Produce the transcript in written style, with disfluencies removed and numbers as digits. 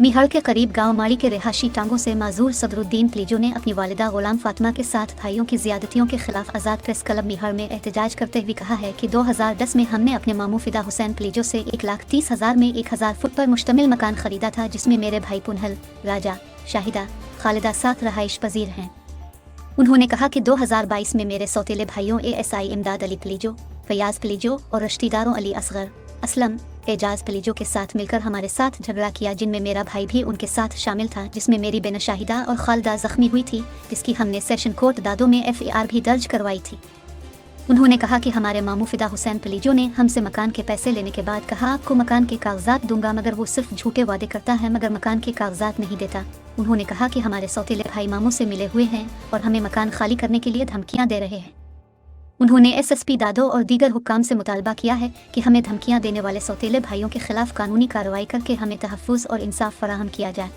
मीहड़ के करीब गांव माड़ी के रिहायशी टांगों से माजूर सदरुद्दीन प्लीजो ने अपनी वालिदा गुलाम फातिमा के साथ भाइयों की ज्यादतियों के खिलाफ आज़ाद प्रेस क्लब मीहड़ में एहतजाज करते हुए कहा है कि 2010 में हमने अपने मामू फिदा हुसैन प्लीजो से 1,30,000 में 1,000 फुट पर मुश्तमिल मकान खरीदा था, जिसमें मेरे भाई पुनहल, राजा, शाहिदा, खालिदा साथ रहाइश पजीर हैं। उन्होंने कहा कि 2022 में मेरे सौतेले भाइयों ASI इमदाद अली प्लीजो, फयाज प्लीजो और रिश्तेदारों अली असगर, असलम, एजाज प्लीजो के साथ मिलकर हमारे साथ झगड़ा किया, जिनमें मेरा भाई भी उनके साथ शामिल था, जिसमें मेरी बेन शाहिदा और खालिदा जख्मी हुई थी, जिसकी हमने सेशन कोर्ट दादों में FAR भी दर्ज करवाई थी। उन्होंने कहा कि हमारे मामू फिदा हुसैन प्लीजो ने हमसे मकान के पैसे लेने के बाद कहा आपको मकान के कागजात दूंगा, मगर वो सिर्फ झूठे वादे करता है मगर मकान के कागजात नहीं देता। उन्होंने कहा कि हमारे सौतेले भाई मामू से मिले हुए हैं और हमें मकान खाली करने के लिए धमकियां दे रहे हैं। उन्होंने SSP दादो और दीगर हुक्काम से मुतालबा किया है कि हमें धमकियां देने वाले सौतेले भाइयों के खिलाफ कानूनी कार्रवाई करके हमें तहफ़्फ़ुज़ और इंसाफ फराहम किया जाए।